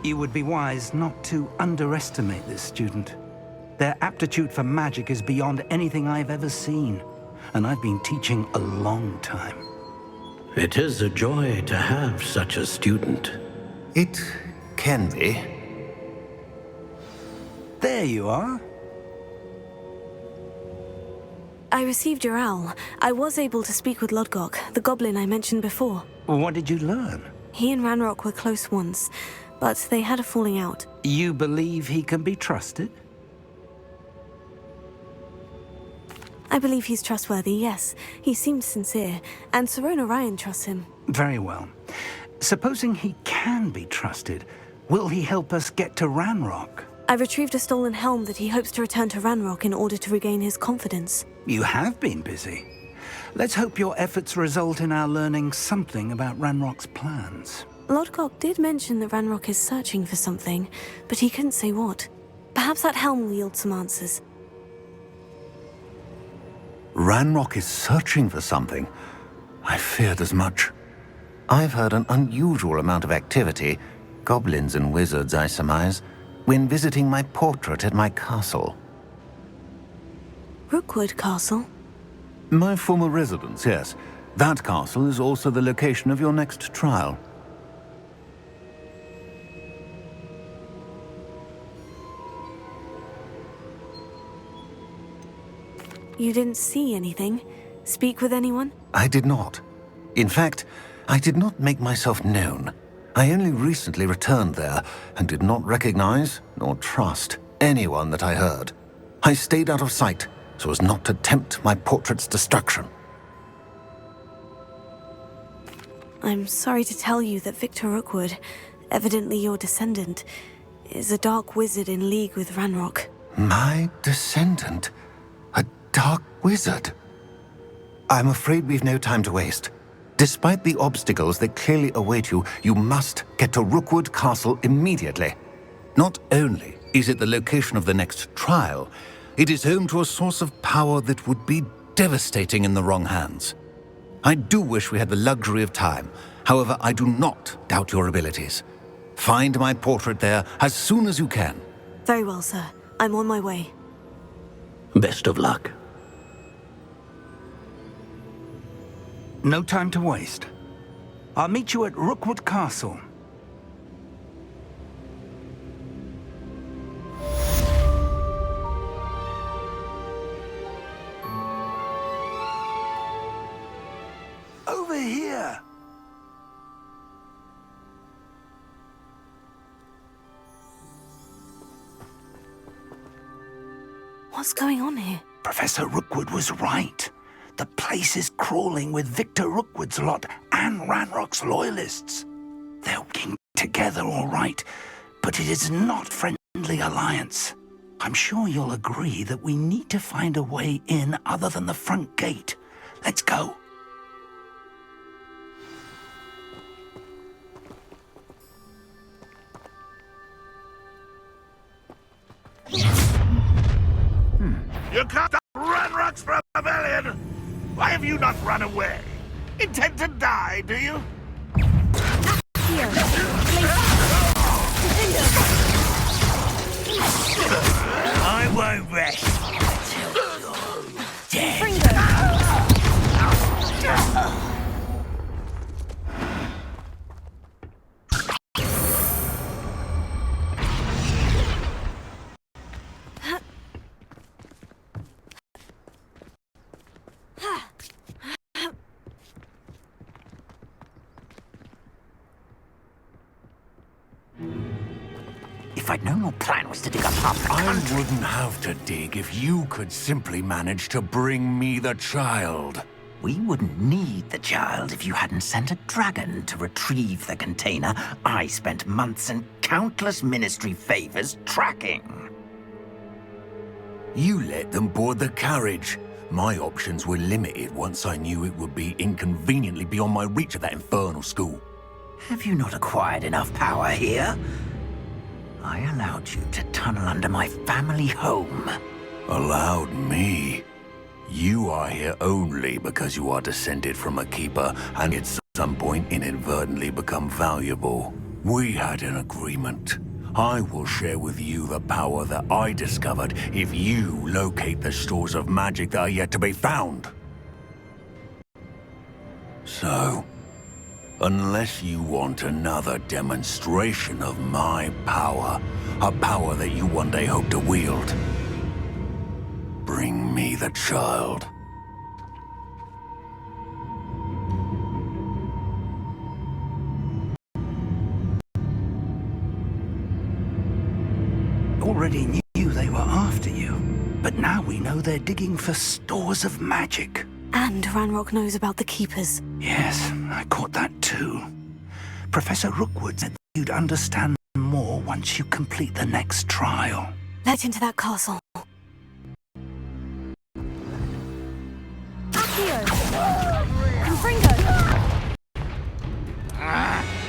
You would be wise not to underestimate this student. Their aptitude for magic is beyond anything I've ever seen, and I've been teaching a long time. It is a joy to have such a student. It can be. There you are. I received your owl. I was able to speak with Lodgok, the goblin I mentioned before. What did you learn? He and Ranrok were close once, but they had a falling out. You believe he can be trusted? I believe he's trustworthy, yes. He seems sincere, and Sirona Ryan trusts him. Very well. Supposing he can be trusted, will he help us get to Ranrok? I retrieved a stolen helm that he hopes to return to Ranrok in order to regain his confidence. You have been busy. Let's hope your efforts result in our learning something about Ranrock's plans. Lodgok did mention that Ranrok is searching for something, but he couldn't say what. Perhaps that helm will yield some answers. Ranrok is searching for something. I feared as much. I've heard an unusual amount of activity, goblins and wizards, I surmise, when visiting my portrait at my castle. Rookwood Castle? My former residence, yes. That castle is also the location of your next trial. You didn't see anything? Speak with anyone? I did not. In fact, I did not make myself known. I only recently returned there and did not recognize nor trust anyone that I heard. I stayed out of sight so as not to tempt my portrait's destruction. I'm sorry to tell you that Victor Rookwood, evidently your descendant, is a dark wizard in league with Ranrok. My descendant? A dark wizard? I'm afraid we've no time to waste. Despite the obstacles that clearly await you, you must get to Rookwood Castle immediately. Not only is it the location of the next trial, it is home to a source of power that would be devastating in the wrong hands. I do wish we had the luxury of time. However, I do not doubt your abilities. Find my portrait there as soon as you can. Very well, sir. I'm on my way. Best of luck. No time to waste. I'll meet you at Rookwood Castle. Over here! What's going on here? Professor Rookwood was right. The place is crawling with Victor Rookwood's lot and Ranrock's loyalists. They're working together all right, but it is not friendly alliance. I'm sure you'll agree that we need to find a way in other than the front gate. Let's go. You can't stop Ranrock's rebellion! Why have you not run away? Intend to die, do you? Here. I won't rest until you're dead. If I'd known your plan was to dig up half the I country... wouldn't have to dig if you could simply manage to bring me the child. We wouldn't need the child if you hadn't sent a dragon to retrieve the container I spent months and countless ministry favors tracking. You let them board the carriage. My options were limited once I knew it would be inconveniently beyond my reach at that infernal school. Have you not acquired enough power here? I allowed you to tunnel under my family home. Allowed me? You are here only because you are descended from a keeper and at some point inadvertently become valuable. We had an agreement. I will share with you the power that I discovered if you locate the stores of magic that are yet to be found. So, unless you want another demonstration of my power, a power that you one day hope to wield, bring me the child. Already knew they were after you, but now we know they're digging for stores of magic. And Ranrok knows about the Keepers. Yes, I caught that too. Professor Rookwood said you'd understand more once you complete the next trial. Let's into that castle. Accio! Confringo!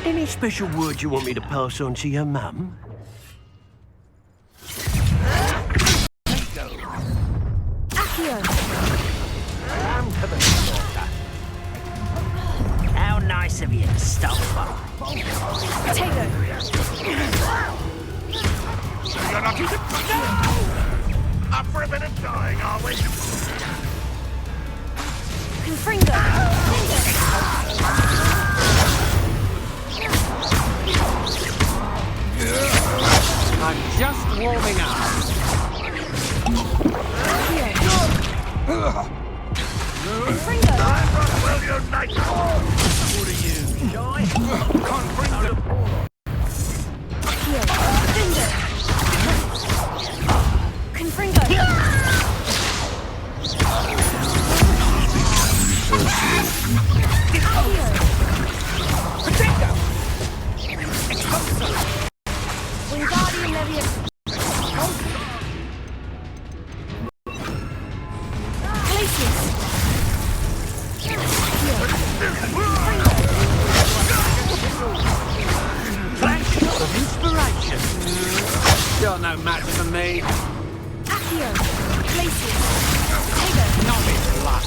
Any special word you want me to pass on to your mum? Accio! How nice of you to stop by. Potato! You're not even... No! Up for a bit of dying, are we? Confringo! I'm just warming up. Confringo! Ranrok will unite! What are you, shy? Confringo! Wingardium Leviosa! Flash of inspiration. You're no match for me. Accio! Glacius! Potato! Novice luck.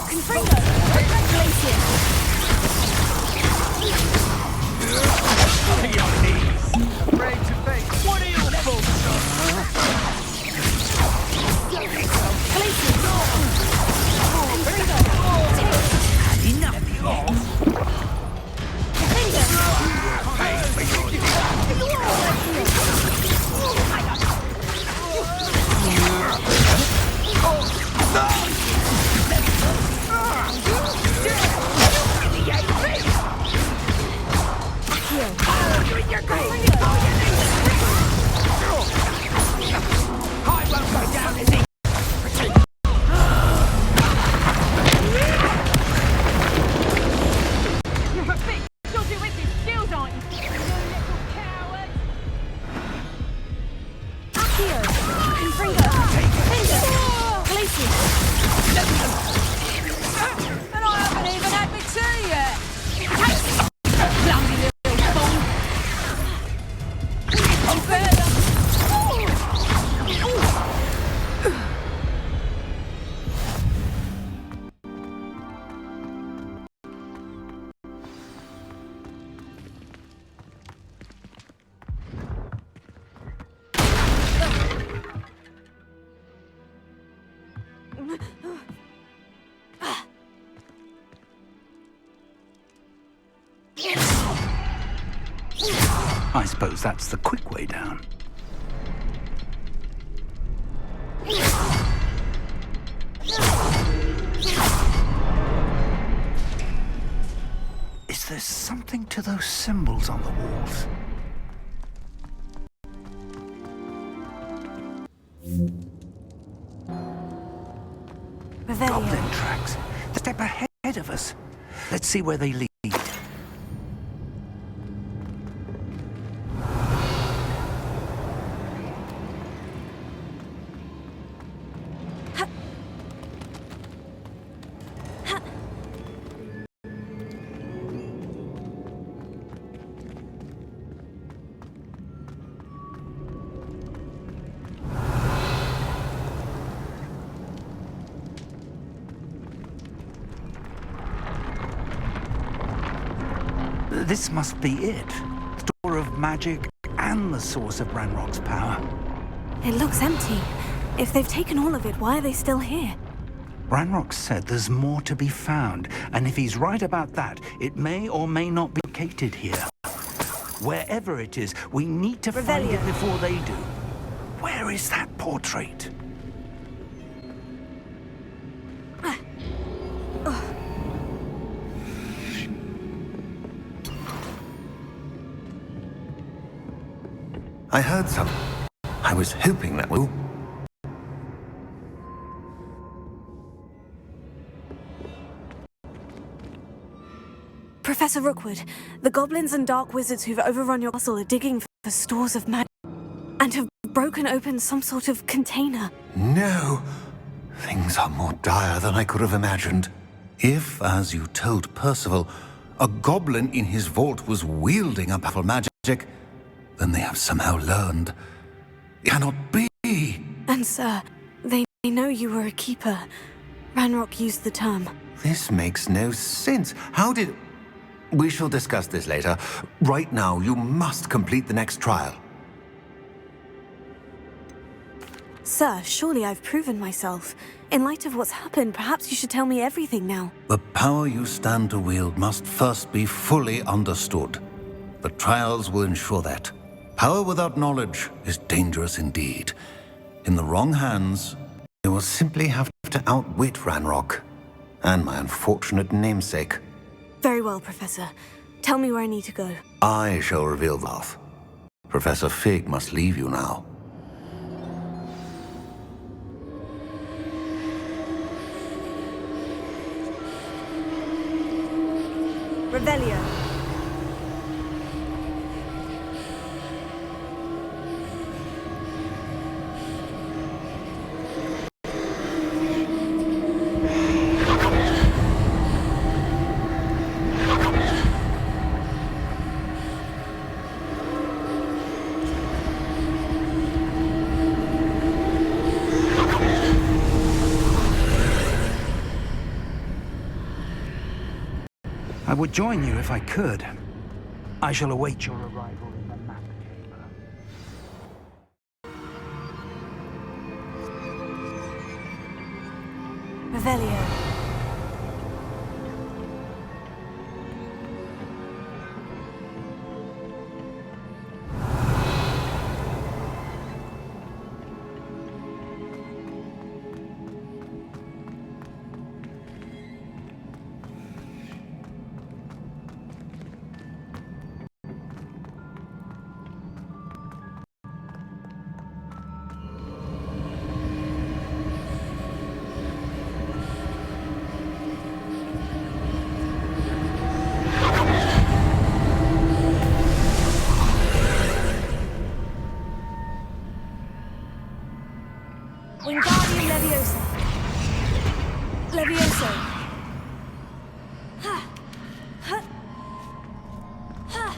Confringo! Glacius! To your knees. Afraid to face. What are your faults? Glacius! Confringo! Enough of you. I won't go down in the... You're a bit dodgy with your skills, aren't you? You little coward! Accio! Confringo! Confringo! Glacius! And I haven't even had my tea yet! Clumsy little fool! Unfair! I suppose that's the quick way down. Is there something to those symbols on the walls? Revelio. Goblin tracks. A step ahead of us. Let's see where they lead. This must be it. Store of magic and the source of Ranrok's power. It looks empty. If they've taken all of it, why are they still here? Ranrok said there's more to be found, and if he's right about that, it may or may not be located here. Wherever it is, we need to find it before they do. Where is that portrait? I heard some. I was hoping that will. Professor Rookwood, the goblins and dark wizards who've overrun your castle are digging for stores of magic and have broken open some sort of container. No! Things are more dire than I could have imagined. If, as you told Percival, a goblin in his vault was wielding a powerful magic, then they have somehow learned. It cannot be! And sir, they know you were a keeper. Ranrok used the term. This makes no sense. How did... We shall discuss this later. Right now, you must complete the next trial. Sir, surely I've proven myself. In light of what's happened, perhaps you should tell me everything now. The power you stand to wield must first be fully understood. The trials will ensure that. Power without knowledge is dangerous indeed. In the wrong hands, you will simply have to outwit Ranrok and my unfortunate namesake. Very well, Professor. Tell me where I need to go. I shall reveal the path. Professor Fig must leave you now. Revelio. I would join you if I could. I shall await your arrival in the map chamber. Revelio. Wingardium Leviosa. Levioso. Ha. Ha. Ha.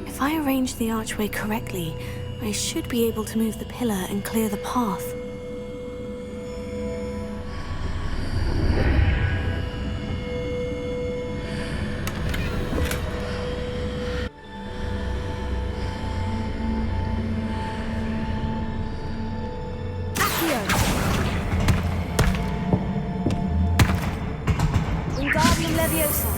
If I arrange the archway correctly, I should be able to move the pillar and clear the path. Accio! Wingardium Leviosa.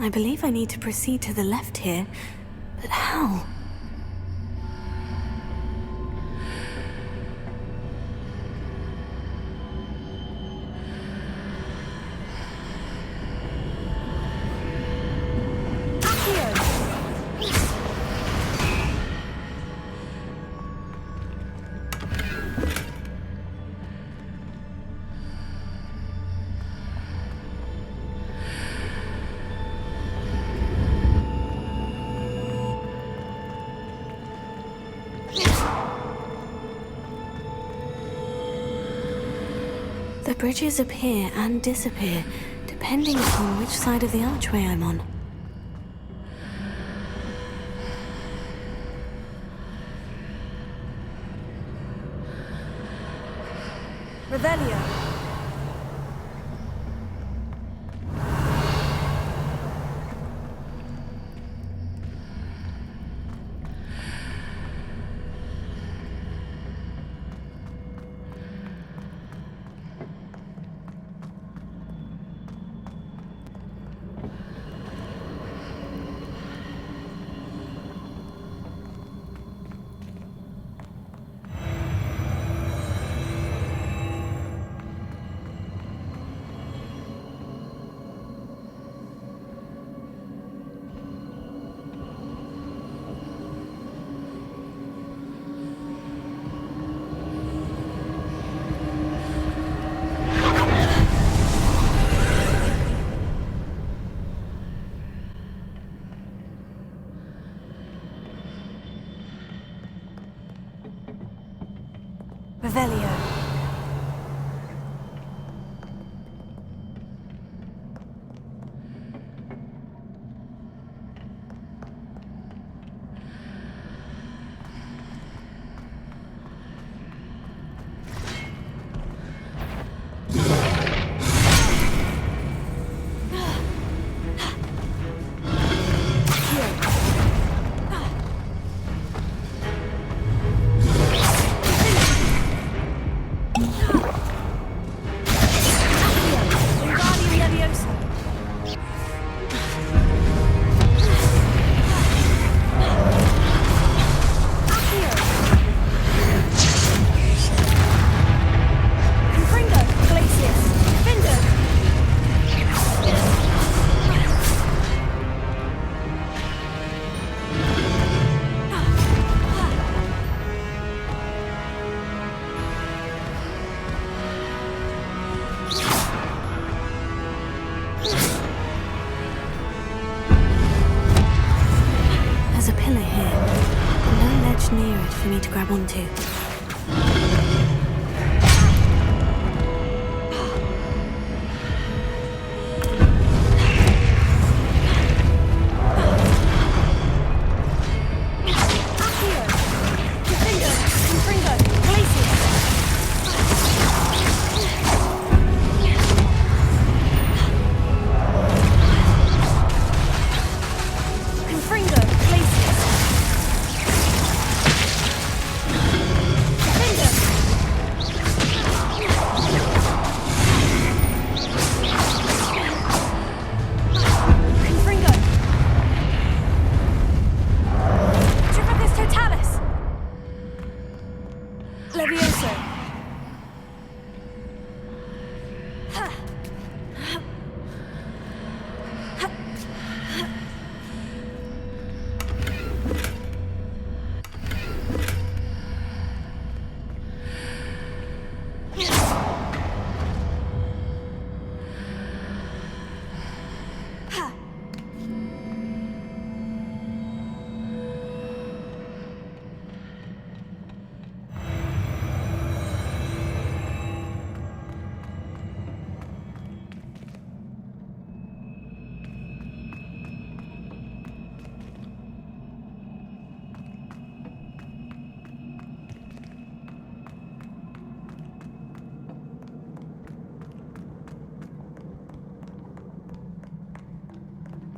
I believe I need to proceed to the left here. But how? The bridges appear and disappear, depending upon which side of the archway I'm on. Revelio. Revelio. Near it for me to grab onto.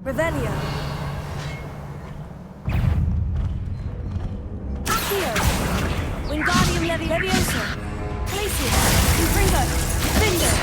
Revelio. Accio. Wingardium Levioso. Glacius. Confringo. Defender.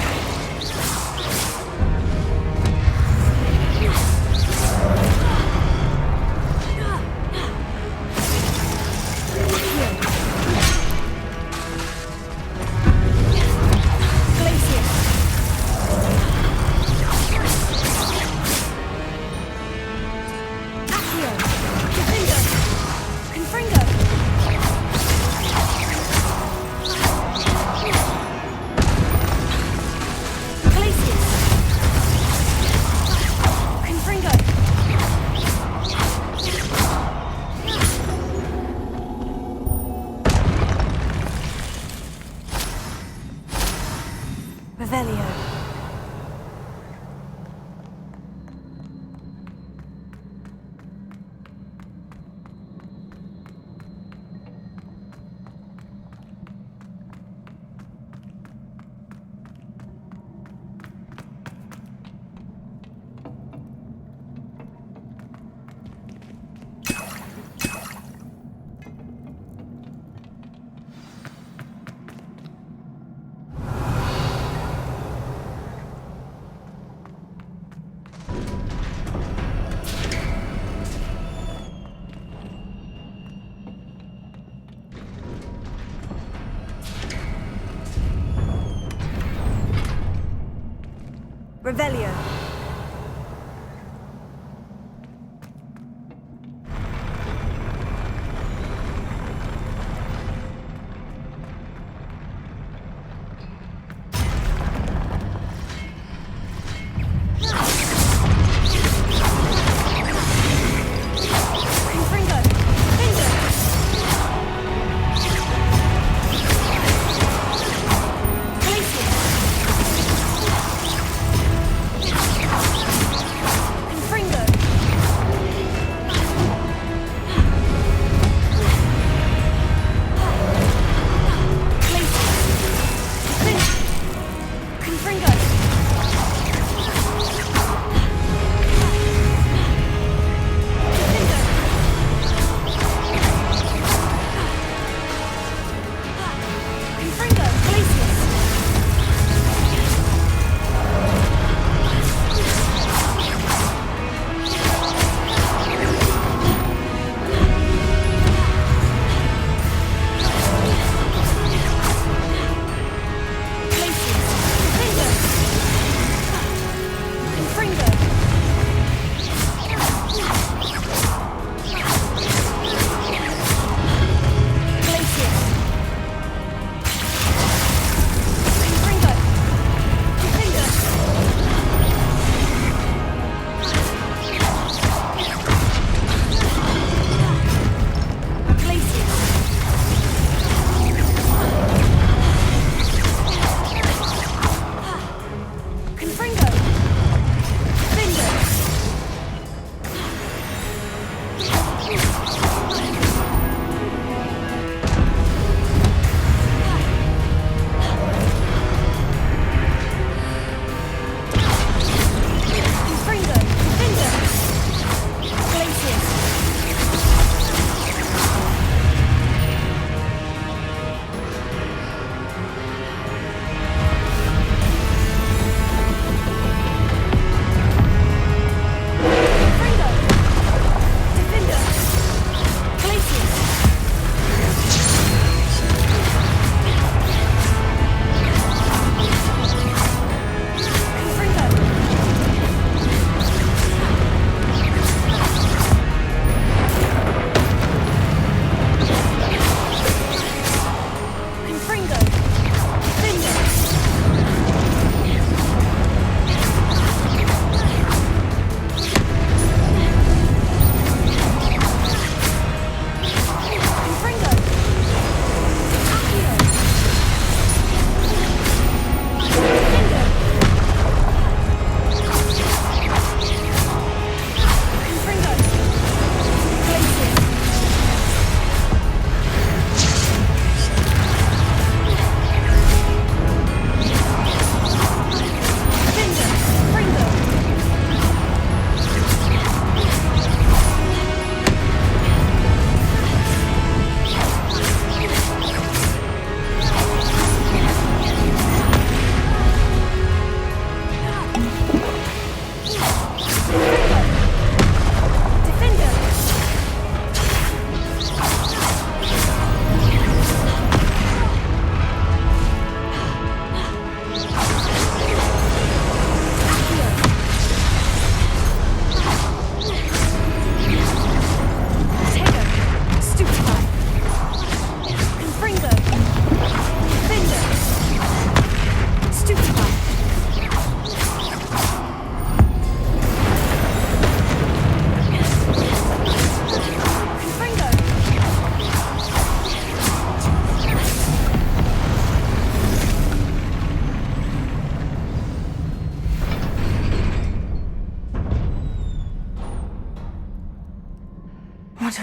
Revelio. Revelio.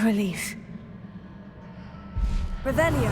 a relief. Revelio.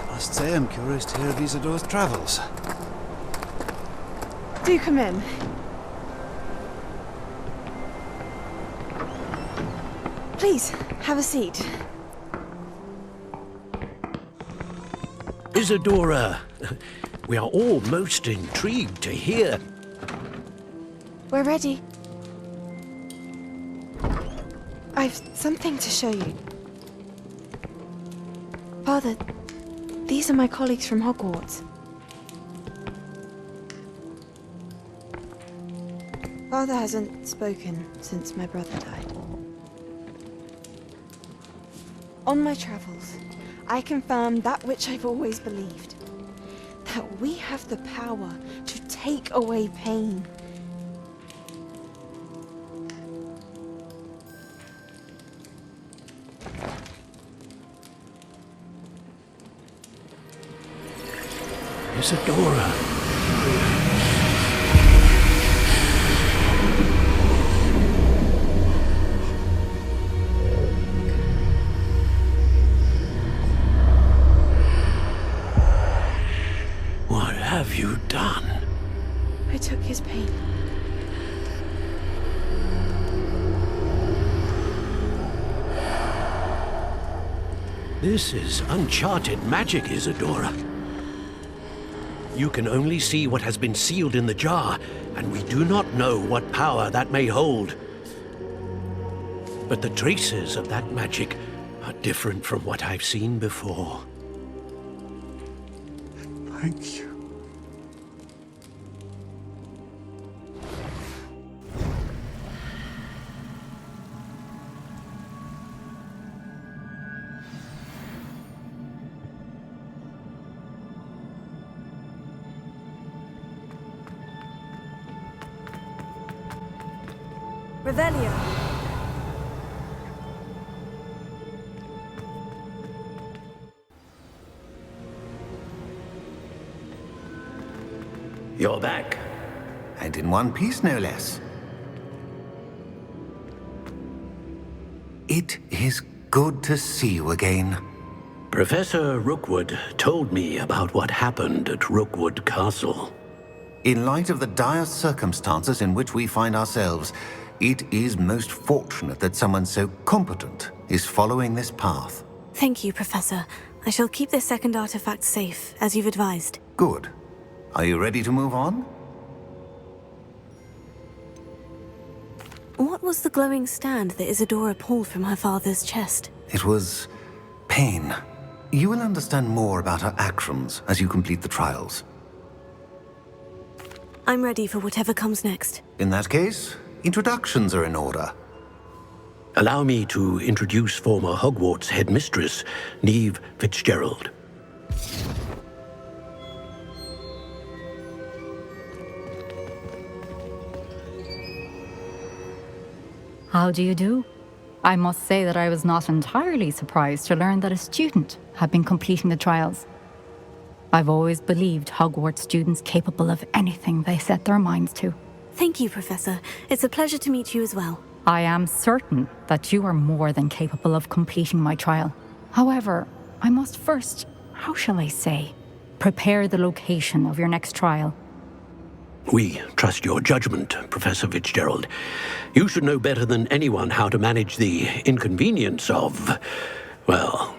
I must say I'm curious to hear of Isidora's travels. Do come in. Please, have a seat. Isidora, we are all most intrigued to hear. We're ready. I've something to show you. Father, these are my colleagues from Hogwarts. Father hasn't spoken since my brother died. On my travels, I confirmed that which I've always believed. That we have the power to take away pain. Isidora. What have you done? I took his pain. This is uncharted magic, Isidora. You can only see what has been sealed in the jar, and we do not know what power that may hold. But the traces of that magic are different from what I've seen before. Thank you. Revelio. You're back. And in one piece, no less. It is good to see you again. Professor Rookwood told me about what happened at Rookwood Castle. In light of the dire circumstances in which we find ourselves, it is most fortunate that someone so competent is following this path. Thank you, Professor. I shall keep this second artifact safe, as you've advised. Good. Are you ready to move on? What was the glowing stand that Isidora pulled from her father's chest? It was pain. You will understand more about her actions as you complete the trials. I'm ready for whatever comes next. In that case, introductions are in order. Allow me to introduce former Hogwarts headmistress, Neve Fitzgerald. How do you do? I must say that I was not entirely surprised to learn that a student had been completing the trials. I've always believed Hogwarts students capable of anything they set their minds to. Thank you, Professor. It's a pleasure to meet you as well. I am certain that you are more than capable of completing my trial. However, I must first, how shall I say, prepare the location of your next trial. We trust your judgment, Professor Fitzgerald. You should know better than anyone how to manage the inconvenience of, well...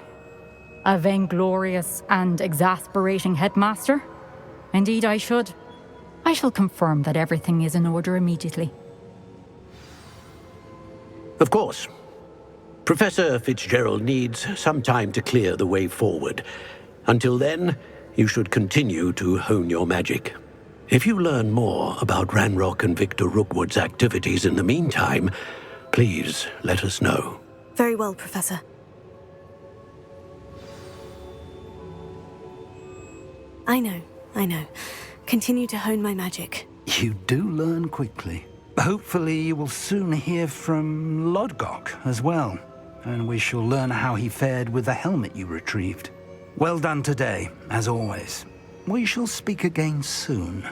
A vainglorious and exasperating headmaster? Indeed, I should. I shall confirm that everything is in order immediately. Of course. Professor Fitzgerald needs some time to clear the way forward. Until then, you should continue to hone your magic. If you learn more about Ranrok and Victor Rookwood's activities in the meantime, please let us know. Very well, Professor. I know. Continue to hone my magic. You do learn quickly. Hopefully you will soon hear from Lodgok as well, and we shall learn how he fared with the helmet you retrieved. Well done today, as always. We shall speak again soon.